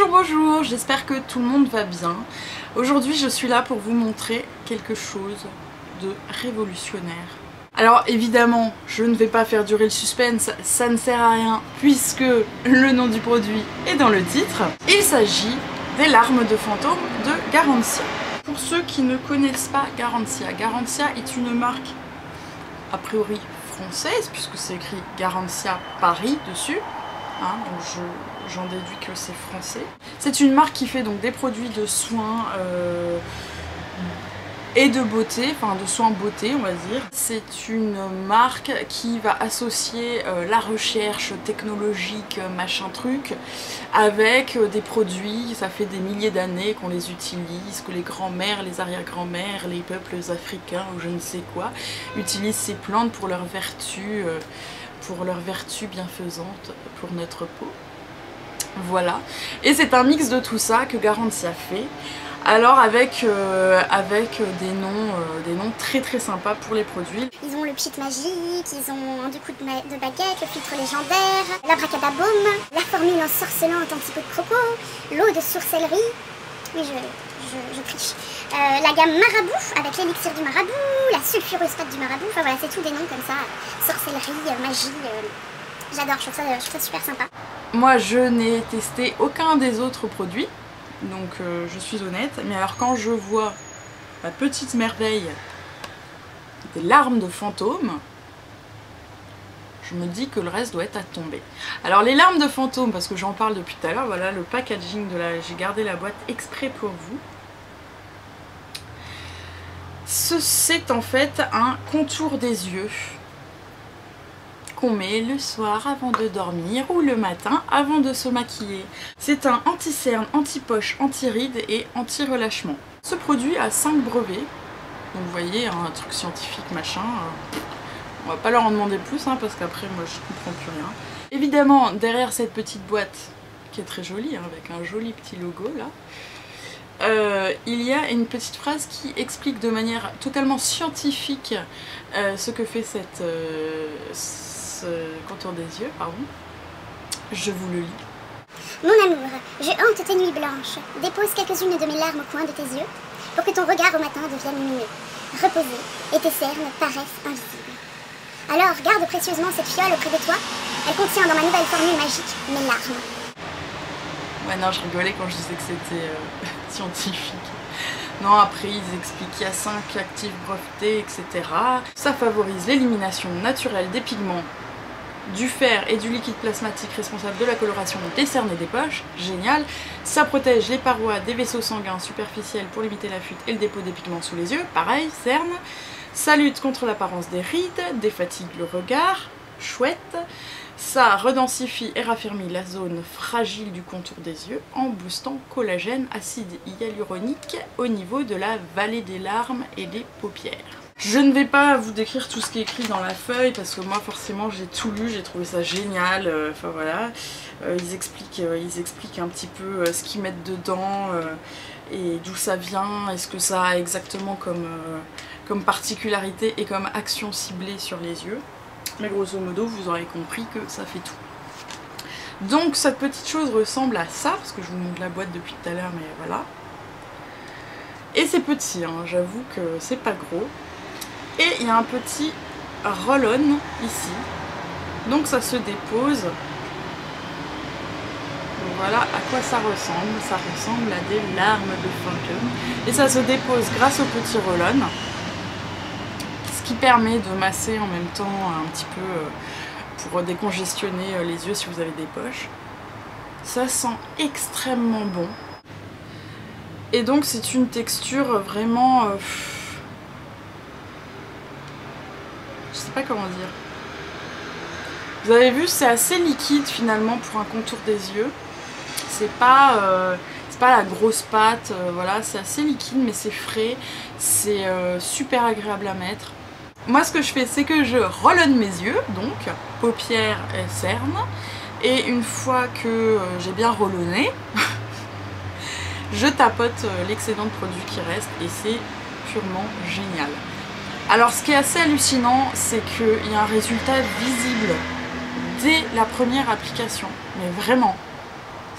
Bonjour, bonjour, j'espère que tout le monde va bien. Aujourd'hui je suis là pour vous montrer quelque chose de révolutionnaire. Alors évidemment, je ne vais pas faire durer le suspense, ça ne sert à rien puisque le nom du produit est dans le titre. Il s'agit des larmes de fantôme de Garancia. Pour ceux qui ne connaissent pas Garancia, Garancia est une marque a priori française puisque c'est écrit Garancia Paris dessus. Donc j'en déduis que c'est français. C'est une marque qui fait donc des produits de soins et de beauté, enfin de soins beauté on va dire. C'est une marque qui va associer la recherche technologique, machin truc, avec des produits, ça fait des milliers d'années qu'on les utilise, que les grands-mères, les arrière-grands-mères, les peuples africains ou je ne sais quoi, utilisent ces plantes pour leurs vertus bienfaisantes pour notre peau. Voilà. Et c'est un mix de tout ça que Garancia fait. Alors avec des noms très très sympas pour les produits. Ils ont le pchit magique, ils ont du coup de baguette, le filtre légendaire, l'abracadabaume, la formule ensorcelante anti-peau de croco, l'eau de sorcellerie. Oui, je triche. La gamme marabout avec l'élixir du marabout, la sulfureuse pâte du marabout, enfin voilà, c'est tous des noms comme ça, sorcellerie, magie, j'adore, je trouve ça super sympa. Moi je n'ai testé aucun des autres produits, donc je suis honnête, mais alors quand je vois la petite merveille des larmes de fantôme, je me dis que le reste doit être à tomber. Alors les larmes de fantôme, parce que j'en parle depuis tout à l'heure, voilà le packaging de la... J'ai gardé la boîte exprès pour vous. C'est en fait un contour des yeux qu'on met le soir avant de dormir ou le matin avant de se maquiller. C'est un anti-cerne, anti-poche, anti-rides et anti-relâchement. Ce produit a 5 brevets, donc vous voyez un truc scientifique machin. On va pas leur en demander plus parce qu'après moi je comprends plus rien. Évidemment derrière cette petite boîte qui est très jolie avec un joli petit logo là, il y a une petite phrase qui explique de manière totalement scientifique ce que fait ce contour des yeux, pardon. Je vous le lis. Mon amour, je hante tes nuits blanches. Dépose quelques-unes de mes larmes au coin de tes yeux pour que ton regard au matin devienne lumineux, reposé et tes cernes paraissent invisibles. Alors garde précieusement cette fiole auprès de toi. Elle contient dans ma nouvelle formule magique mes larmes. Ouais non, je rigolais quand je disais que c'était scientifique. Non, après ils expliquent qu'il y a 5 actifs brevetés, etc. Ça favorise l'élimination naturelle des pigments, du fer et du liquide plasmatique responsable de la coloration des cernes et des poches. Génial. Ça protège les parois des vaisseaux sanguins superficiels pour limiter la fuite et le dépôt des pigments sous les yeux. Pareil, cernes. Ça lutte contre l'apparence des rides, défatigue le regard. Chouette. Ça redensifie et raffermit la zone fragile du contour des yeux en boostant collagène, acide hyaluronique au niveau de la vallée des larmes et des paupières. Je ne vais pas vous décrire tout ce qui est écrit dans la feuille parce que moi forcément j'ai tout lu, j'ai trouvé ça génial, enfin voilà. Ils expliquent un petit peu ce qu'ils mettent dedans et d'où ça vient, et ce que ça a exactement comme particularité et comme action ciblée sur les yeux. Mais grosso modo, vous aurez compris que ça fait tout. Donc cette petite chose ressemble à ça, parce que je vous montre la boîte depuis tout à l'heure, mais voilà. Et c'est petit, j'avoue que c'est pas gros. Et il y a un petit roll-on ici. Donc ça se dépose. Donc voilà à quoi ça ressemble. Ça ressemble à des larmes de fantôme. Et ça se dépose grâce au petit roll-on, qui permet de masser en même temps un petit peu pour décongestionner les yeux si vous avez des poches. Ça sent extrêmement bon. Et donc c'est une texture vraiment... je sais pas comment dire. Vous avez vu, c'est assez liquide finalement pour un contour des yeux. C'est pas la grosse pâte, voilà, c'est assez liquide mais c'est frais. C'est super agréable à mettre. Moi ce que je fais c'est que je rollonne mes yeux, donc paupières et cernes, et une fois que j'ai bien rollonné, je tapote l'excédent de produit qui reste et c'est purement génial. Alors ce qui est assez hallucinant, c'est qu'il y a un résultat visible dès la première application, mais vraiment,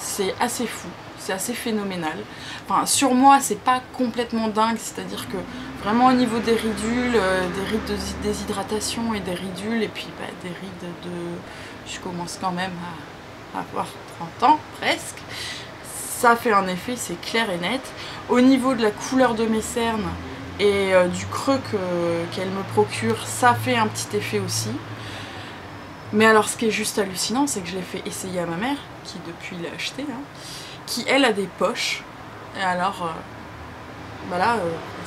c'est assez fou. c'est assez phénoménal. Enfin, sur moi, c'est pas complètement dingue, c'est-à-dire que vraiment au niveau des ridules, des rides de déshydratation et des ridules, et puis bah, des rides de... Je commence quand même à avoir 30 ans, presque. Ça fait un effet, c'est clair et net. Au niveau de la couleur de mes cernes et du creux qu'elle me procure, ça fait un petit effet aussi. Mais alors ce qui est juste hallucinant, c'est que je l'ai fait essayer à ma mère, qui depuis l'a acheté, hein, qui elle a des poches. Et alors, voilà,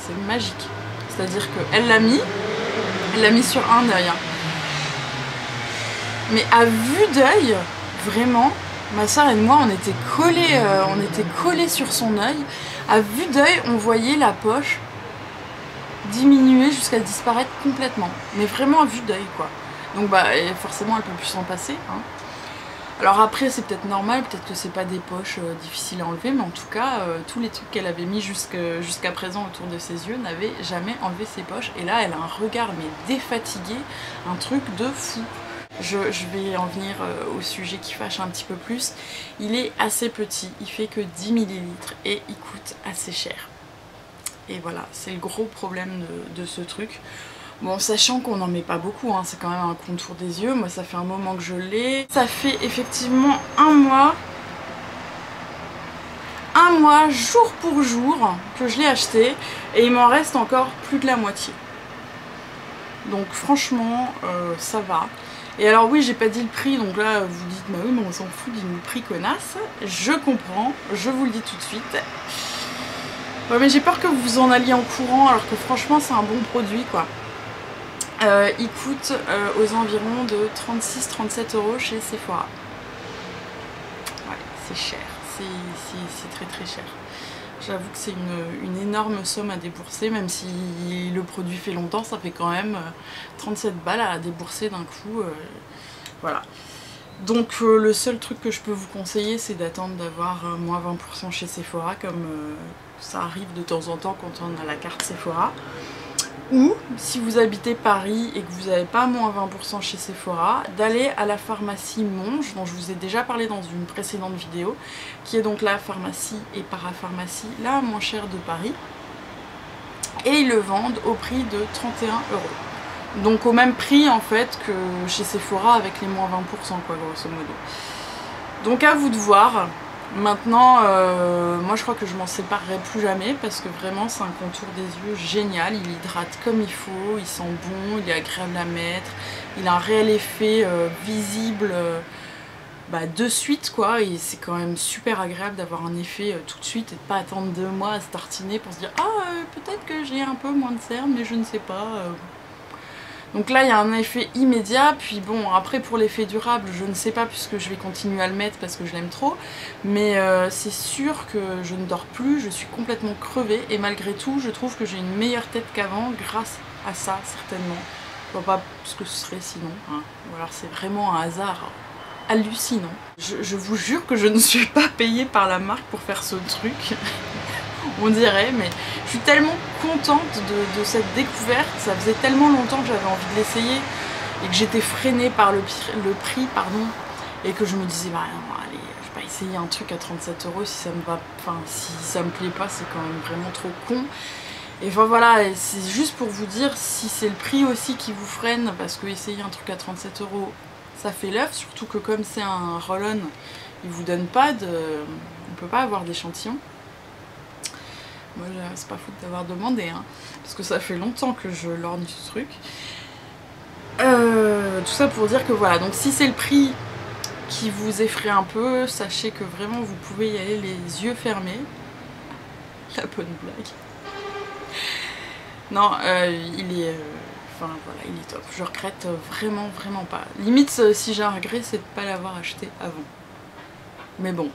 c'est magique. C'est-à-dire qu'elle l'a mis sur un œil. Hein. Mais à vue d'œil, vraiment, ma soeur et moi, on était collés sur son œil. À vue d'œil, on voyait la poche diminuer jusqu'à disparaître complètement. Mais vraiment à vue d'œil, quoi. Donc bah forcément elle peut plus s'en passer. Hein. Alors après c'est peut-être normal, peut-être que c'est pas des poches difficiles à enlever, mais en tout cas tous les trucs qu'elle avait mis jusqu'à présent autour de ses yeux n'avaient jamais enlevé ses poches. Et là elle a un regard mais défatigué, un truc de fou. Je vais en venir au sujet qui fâche un petit peu plus. Il est assez petit, il fait que 10 ml et il coûte assez cher. Et voilà, c'est le gros problème de ce truc. Bon, sachant qu'on n'en met pas beaucoup, hein, c'est quand même un contour des yeux. Moi, ça fait un moment que je l'ai. Ça fait effectivement un mois, jour pour jour, que je l'ai acheté. Et il m'en reste encore plus de la moitié. Donc franchement, ça va. Et alors oui, j'ai pas dit le prix, donc là, vous dites, bah oui, mais on s'en fout, dis-nous le prix, connasse. Je comprends, je vous le dis tout de suite. Ouais, mais j'ai peur que vous en alliez en courant, alors que franchement, c'est un bon produit, quoi. Il coûte aux environs de 36-37 € chez Sephora. Ouais, c'est cher, c'est très très cher. J'avoue que c'est une énorme somme à débourser, même si le produit fait longtemps, ça fait quand même 37 balles à débourser d'un coup. Voilà. Donc le seul truc que je peux vous conseiller, c'est d'attendre d'avoir moins 20% chez Sephora, comme ça arrive de temps en temps quand on a la carte Sephora. Ou, si vous habitez Paris et que vous n'avez pas moins 20% chez Sephora, d'aller à la pharmacie Monge, dont je vous ai déjà parlé dans une précédente vidéo, qui est donc la pharmacie et parapharmacie la moins chère de Paris. Et ils le vendent au prix de 31 €. Donc au même prix en fait que chez Sephora avec les moins 20% quoi, grosso modo. Donc à vous de voir. Maintenant, moi je crois que je m'en séparerai plus jamais parce que vraiment c'est un contour des yeux génial, il hydrate comme il faut, il sent bon, il est agréable à mettre, il a un réel effet visible de suite quoi, et c'est quand même super agréable d'avoir un effet tout de suite et de pas attendre 2 mois à se tartiner pour se dire peut-être que j'ai un peu moins de cernes mais je ne sais pas. Donc là il y a un effet immédiat, puis bon après pour l'effet durable je ne sais pas puisque je vais continuer à le mettre parce que je l'aime trop, mais c'est sûr que je ne dors plus, je suis complètement crevée et malgré tout je trouve que j'ai une meilleure tête qu'avant grâce à ça certainement. Je vois pas ce que ce serait sinon, hein. Ou alors c'est vraiment un hasard hallucinant. Je vous jure que je ne suis pas payée par la marque pour faire ce truc. On dirait, mais je suis tellement contente de cette découverte, ça faisait tellement longtemps que j'avais envie de l'essayer et que j'étais freinée par le prix, pardon, et que je me disais bah non, allez, je vais pas essayer un truc à 37 € si ça me va, enfin si ça me plaît pas, c'est quand même vraiment trop con. Et enfin voilà, c'est juste pour vous dire si c'est le prix aussi qui vous freine, parce que essayer un truc à 37 € ça fait l'œuf, surtout que comme c'est un roll-on, il vous donne pas de, on peut pas avoir d'échantillon. Moi c'est pas faute d'avoir demandé hein, parce que ça fait longtemps que je lorgne ce truc. Tout ça pour dire que voilà, donc si c'est le prix qui vous effraie un peu, sachez que vraiment vous pouvez y aller les yeux fermés. La bonne blague. Non, il est... Enfin voilà, il est top. Je regrette vraiment pas. Limite si j'ai un regret c'est de pas l'avoir acheté avant. Mais bon.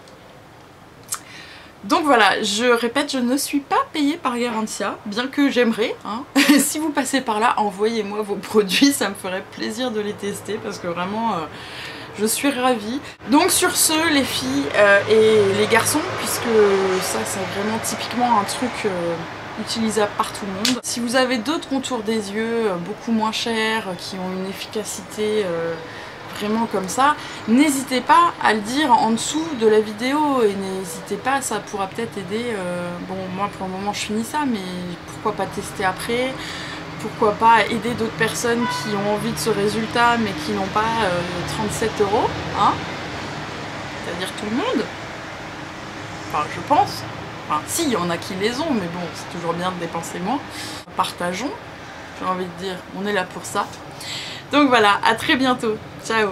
Donc voilà, je répète, je ne suis pas payée par Garantia, bien que j'aimerais. Hein. Si vous passez par là, envoyez-moi vos produits, ça me ferait plaisir de les tester parce que vraiment, je suis ravie. Donc sur ce, les filles et les garçons, puisque ça c'est vraiment typiquement un truc utilisable par tout le monde. Si vous avez d'autres contours des yeux beaucoup moins chers, qui ont une efficacité vraiment comme ça, n'hésitez pas à le dire en dessous de la vidéo et n'hésitez pas, ça pourra peut-être aider. Bon, moi pour le moment je finis ça, mais pourquoi pas tester après, pourquoi pas aider d'autres personnes qui ont envie de ce résultat mais qui n'ont pas 37 €, hein, c'est-à-dire tout le monde, enfin je pense, enfin si, il y en a qui les ont, mais bon, c'est toujours bien de dépenser moins. Partageons, j'ai envie de dire, on est là pour ça. Donc voilà, à très bientôt, ciao.